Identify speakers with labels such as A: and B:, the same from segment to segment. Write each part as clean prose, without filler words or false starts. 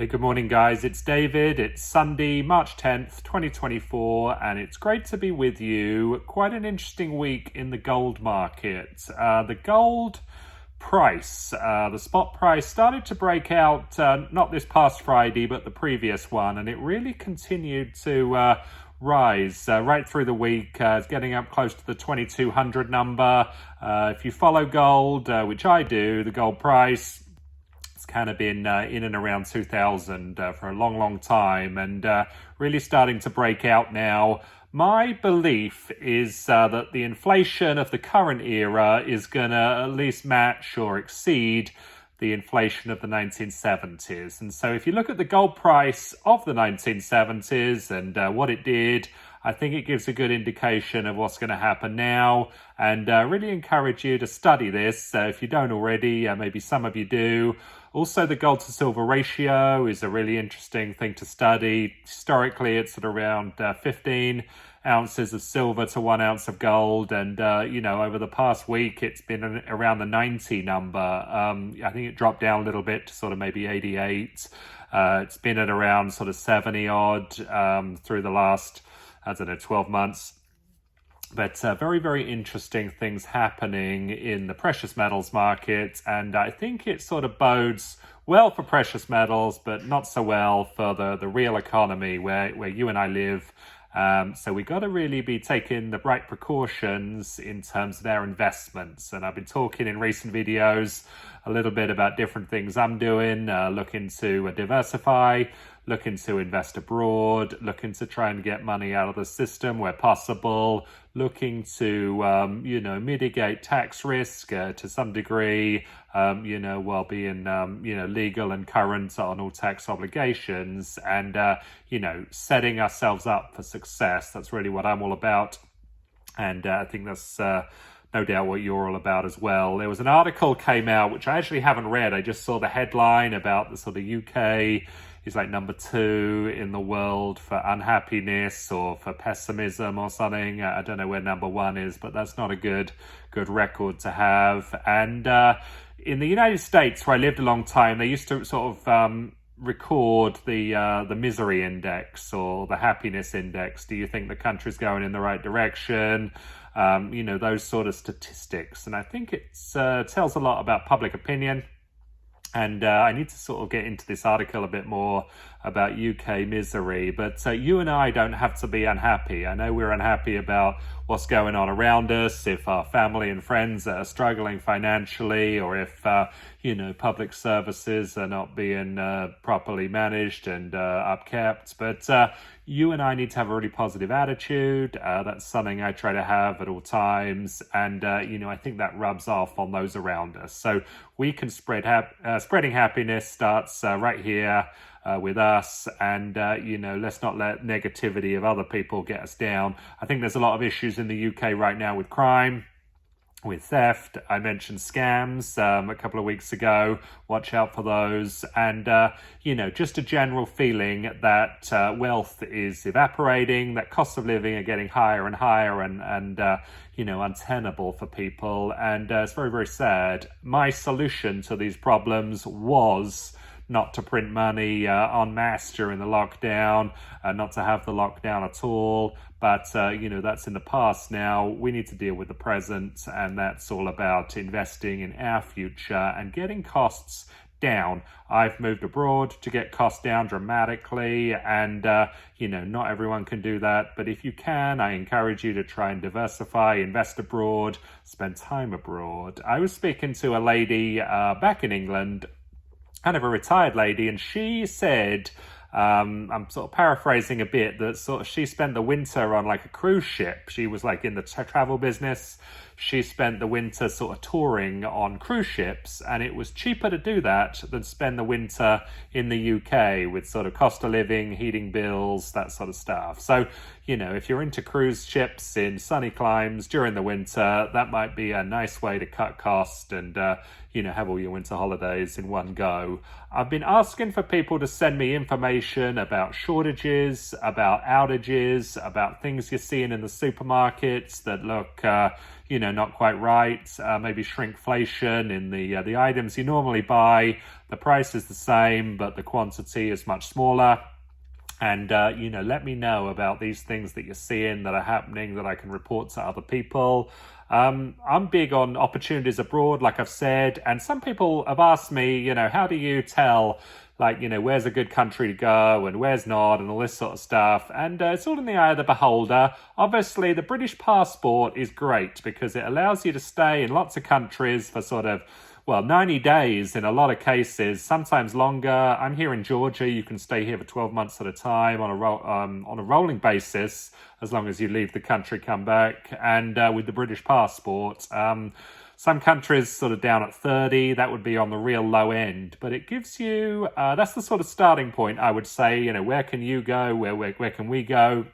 A: Hey, good morning, guys. It's David. It's Sunday, March 10th, 2024, and it's great to be with you. Quite an interesting week in the gold market. The gold price, the spot price, started to break out not this past Friday, but the previous one, and it really continued to rise right through the week. It's getting up close to the 2200 number. If you follow gold, which I do, the gold price, it's kind of been in and around 2000 for a long time, and really starting to break out now. My belief is that the inflation of the current era is going to at least match or exceed the inflation of the 1970s. And so if you look at the gold price of the 1970s and what it did, I think it gives a good indication of what's going to happen now, and really encourage you to study this. If you don't already, maybe some of you do. Also, the gold to silver ratio is a really interesting thing to study. Historically, it's at around 15 ounces of silver to 1 ounce of gold. And, over the past week, it's been around the 90 number. I think it dropped down a little bit to sort of maybe 88. It's been at around sort of 70 odd through the last 12 months. But very interesting things happening in the precious metals market. And I think it sort of bodes well for precious metals, but not so well for the real economy where you and I live. So we got to really be taking the right precautions in terms of our investments. And I've been talking in recent videos a little bit about different things I'm doing, looking to diversify, looking to invest abroad, looking to try and get money out of the system where possible, looking to, mitigate tax risk to some degree, while being, legal and current on all tax obligations and, setting ourselves up for success. That's really what I'm all about. And I think that's no doubt what you're all about as well. There was an article came out, which I actually haven't read. I just saw the headline about the sort of UK is like number 2 in the world for unhappiness or for pessimism or something. I don't know where number 1 is, but that's not a good record to have. And in the United States, where I lived a long time, they used to sort of record the misery index or the happiness index. Do you think the country's going in the right direction? Those sort of statistics. And I think it tells a lot about public opinion. And I need to sort of get into this article a bit more about UK misery. But you and I don't have to be unhappy. I know we're unhappy about what's going on around us, if our family and friends are struggling financially, or if, public services are not being properly managed and upkept. But you and I need to have a really positive attitude. That's something I try to have at all times. And, I think that rubs off on those around us. So we can spreading happiness starts right here with us. And, let's not let negativity of other people get us down. I think there's a lot of issues in the UK right now with crime, with theft. I mentioned scams a couple of weeks ago. Watch out for those. And, just a general feeling that wealth is evaporating, that costs of living are getting higher and higher and untenable for people. And it's very sad. My solution to these problems was not to print money en masse during the lockdown, not to have the lockdown at all. But, that's in the past now. We need to deal with the present, and that's all about investing in our future and getting costs down. I've moved abroad to get costs down dramatically, and, not everyone can do that. But if you can, I encourage you to try and diversify, invest abroad, spend time abroad. I was speaking to a lady back in England, kind of a retired lady, and she said, I'm sort of paraphrasing a bit, that sort of she spent the winter on like a cruise ship. She was like in the travel business. She spent the winter sort of touring on cruise ships, and it was cheaper to do that than spend the winter in the UK with sort of cost of living, heating bills, that sort of stuff. So, if you're into cruise ships in sunny climes during the winter, that might be a nice way to cut costs and, have all your winter holidays in one go. I've been asking for people to send me information about shortages, about outages, about things you're seeing in the supermarkets that look, not quite right. Maybe shrinkflation in the items you normally buy. The price is the same, but the quantity is much smaller. And, let me know about these things that you're seeing that are happening that I can report to other people. I'm big on opportunities abroad, like I've said. And some people have asked me, how do you tell, where's a good country to go and where's not and all this sort of stuff. And it's all in the eye of the beholder. Obviously, the British passport is great because it allows you to stay in lots of countries for 90 days in a lot of cases, sometimes longer. I'm here in Georgia. You can stay here for 12 months at a time on a rolling basis, as long as you leave the country, come back. And with the British passport, some countries sort of down at 30, that would be on the real low end. But it gives you, that's the sort of starting point, I would say. Where can you go? Where can we go?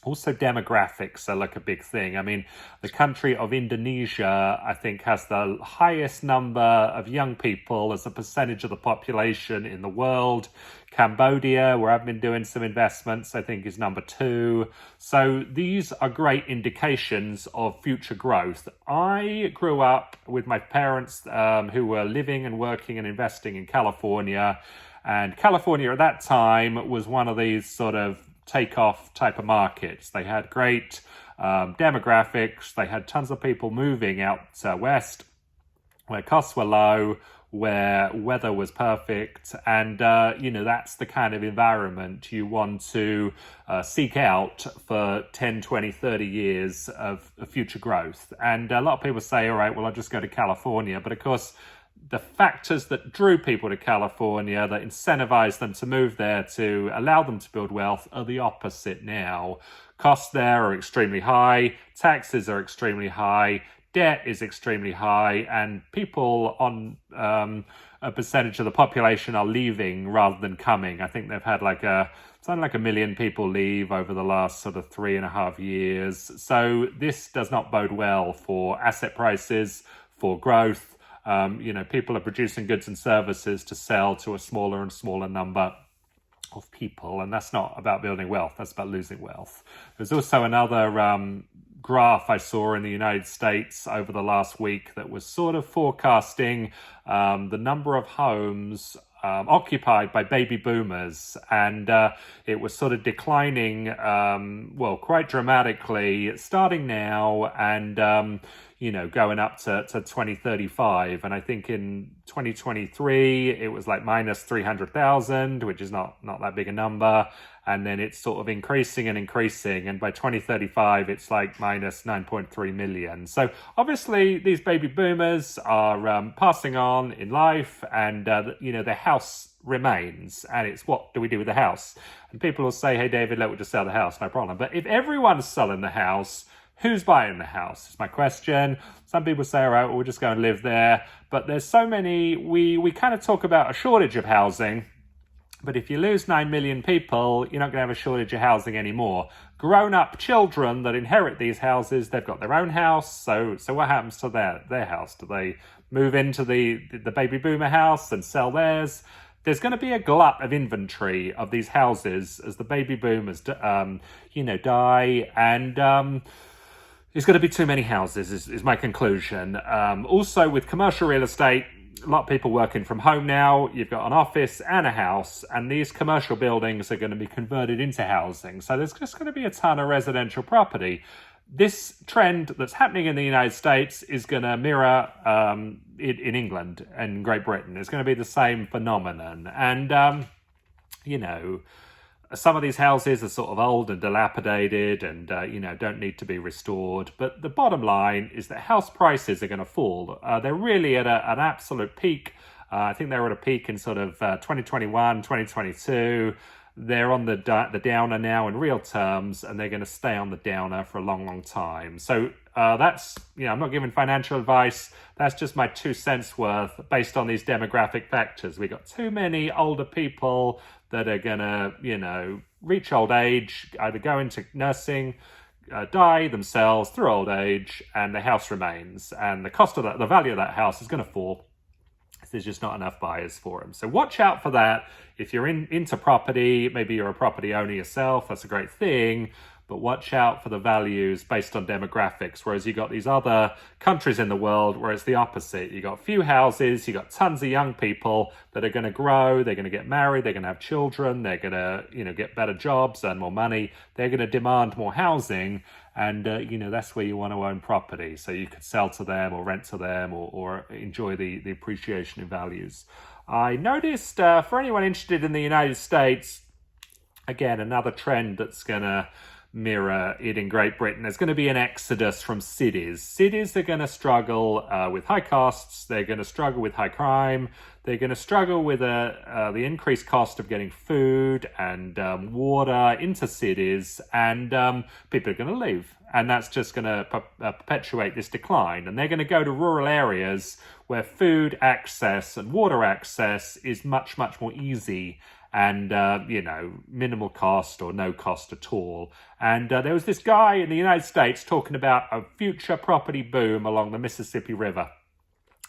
A: Also, demographics are like a big thing. I mean, the country of Indonesia, I think, has the highest number of young people as a percentage of the population in the world. Cambodia, where I've been doing some investments, I think is number 2. So these are great indications of future growth. I grew up with my parents who were living and working and investing in California. And California at that time was one of these sort of takeoff type of markets. They had great demographics. They had tons of people moving out west, where costs were low, where weather was perfect. And, that's the kind of environment you want to seek out for 10, 20, 30 years of future growth. And a lot of people say, all right, well, I'll just go to California. But of course, the factors that drew people to California, that incentivized them to move there, to allow them to build wealth, are the opposite now. Costs there are extremely high, taxes are extremely high, debt is extremely high, and people on a percentage of the population are leaving rather than coming. I think they've had something like 1 million people leave over the last sort of 3.5 years. So this does not bode well for asset prices, for growth. People are producing goods and services to sell to a smaller and smaller number of people, and that's not about building wealth, that's about losing wealth. There's also another graph I saw in the United States over the last week that was sort of forecasting the number of homes occupied by baby boomers, and it was sort of declining, quite dramatically, starting now, and going up to 2035. And I think in 2023, it was like minus 300,000, which is not that big a number. And then it's sort of increasing. And by 2035, it's like minus 9.3 million. So obviously, these baby boomers are passing on in life, and, their house remains. And it's, what do we do with the house? And people will say, hey, David, let me just sell the house, no problem. But if everyone's selling the house, who's buying the house is my question. Some people say, all right, well, we'll just go and live there. But there's so many, we kind of talk about a shortage of housing. But if you lose 9 million people, you're not going to have a shortage of housing anymore. Grown-up children that inherit these houses, they've got their own house. So what happens to their house? Do they move into the baby boomer house and sell theirs? There's going to be a glut of inventory of these houses as the baby boomers, die, and there's going to be too many houses, is my conclusion. Also, with commercial real estate, a lot of people working from home now. You've got an office and a house, and these commercial buildings are going to be converted into housing. So there's just going to be a ton of residential property. This trend that's happening in the United States is going to mirror in England and Great Britain. It's going to be the same phenomenon. And, some of these houses are sort of old and dilapidated and, don't need to be restored. But the bottom line is that house prices are going to fall. They're really at an absolute peak. I think they were at a peak in sort of 2021, 2022. They're on the downer now in real terms, and they're going to stay on the downer for a long, long time. So that's, I'm not giving financial advice. That's just my 2 cents worth based on these demographic factors. We got too many older people that are going to, reach old age, either go into nursing, die themselves through old age, and the house remains. And the cost of that, the value of that house is going to fall. There's just not enough buyers for them. So watch out for that. If you're into property, maybe you're a property owner yourself, that's a great thing, but watch out for the values based on demographics, whereas you got these other countries in the world where it's the opposite. You got few houses, you got tons of young people that are going to grow, they're going to get married, they're going to have children, they're going to, get better jobs, earn more money, they're going to demand more housing, and that's where you want to own property, so you could sell to them or rent to them or enjoy the appreciation in values. I noticed, for anyone interested in the United States, again, another trend that's going to mirror it in Great Britain. There's going to be an exodus from cities. Cities are going to struggle with high costs. They're going to struggle with high crime. They're going to struggle with the increased cost of getting food and water into cities, and people are going to leave. And that's just going to perpetuate this decline. And they're going to go to rural areas where food access and water access is much, much more easy and, minimal cost or no cost at all. And there was this guy in the United States talking about a future property boom along the Mississippi River.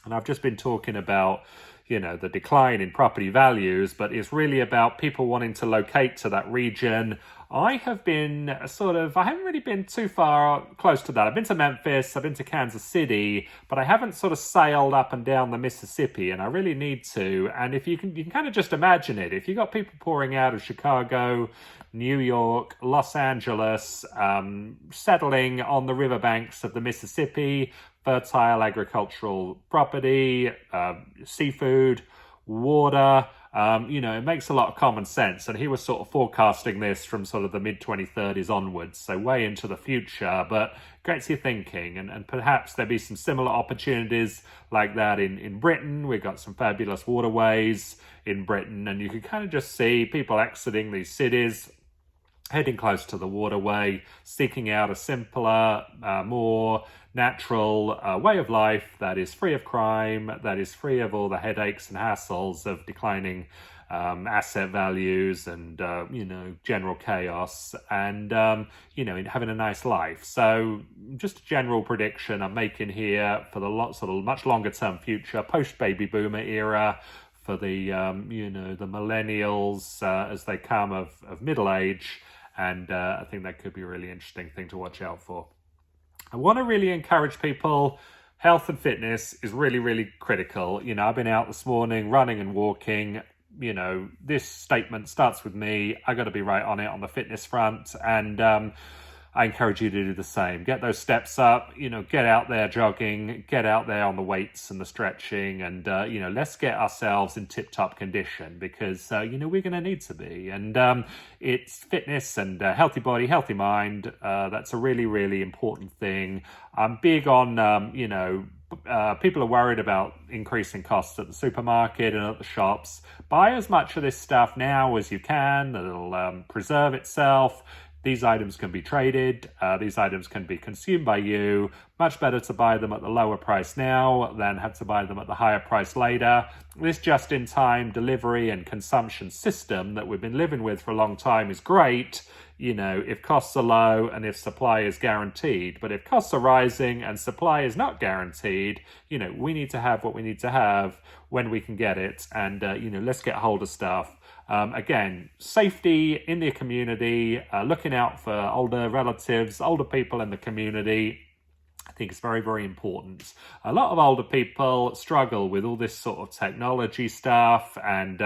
A: And I've just been talking about, the decline in property values, but it's really about people wanting to locate to that region. I haven't really been too far close to that. I've been to Memphis, I've been to Kansas City, but I haven't sort of sailed up and down the Mississippi, and I really need to. And if you can kind of just imagine it. If you got people pouring out of Chicago, New York, Los Angeles, settling on the riverbanks of the Mississippi, fertile agricultural property, seafood, water, it makes a lot of common sense. And he was sort of forecasting this from sort of the mid-2030s onwards, so way into the future, but gets you thinking. And perhaps there'll be some similar opportunities like that in Britain. We've got some fabulous waterways in Britain, and you can kind of just see people exiting these cities, heading close to the waterway, seeking out a simpler, more natural way of life that is free of crime, that is free of all the headaches and hassles of declining asset values and, general chaos, and, having a nice life. So just a general prediction I'm making here for the much longer term future, post-baby boomer era, for the, the millennials as they come of middle age. And I think that could be a really interesting thing to watch out for. I want to really encourage people. Health and fitness is really, really critical. I've been out this morning running and walking. This statement starts with me. I got to be right on it on the fitness front. And I encourage you to do the same. Get those steps up, get out there jogging, get out there on the weights and the stretching, and, let's get ourselves in tip-top condition, because, we're going to need to be. And it's fitness and healthy body, healthy mind. That's a really, really important thing. I'm big on, people are worried about increasing costs at the supermarket and at the shops. Buy as much of this stuff now as you can. It'll preserve itself. These items can be traded. These items can be consumed by you. Much better to buy them at the lower price now than have to buy them at the higher price later. This just-in-time delivery and consumption system that we've been living with for a long time is great, if costs are low and if supply is guaranteed. But if costs are rising and supply is not guaranteed, we need to have what we need to have when we can get it. And, let's get hold of stuff. Again, safety in the community, looking out for older relatives, older people in the community, I think it's very, very important. A lot of older people struggle with all this sort of technology stuff and,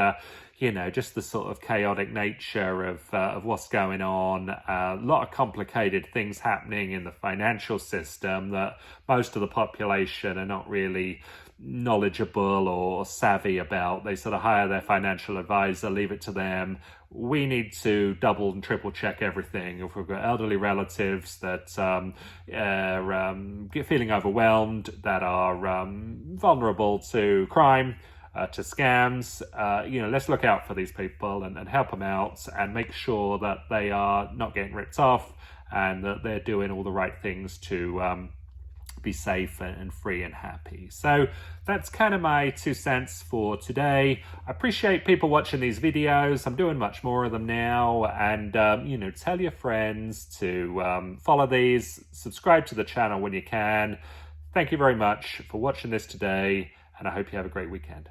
A: just the sort of chaotic nature of what's going on. A lot of complicated things happening in the financial system that most of the population are not really knowledgeable or savvy about. They sort of hire their financial advisor, leave it to them. We need to double and triple check everything. If we've got elderly relatives that are feeling overwhelmed, that are vulnerable to crime, to scams, let's look out for these people and help them out and make sure that they are not getting ripped off and that they're doing all the right things to be safe and free and happy. So that's kind of my 2 cents for today. I appreciate people watching these videos. I'm doing much more of them now. And, tell your friends to follow these, subscribe to the channel when you can. Thank you very much for watching this today, and I hope you have a great weekend.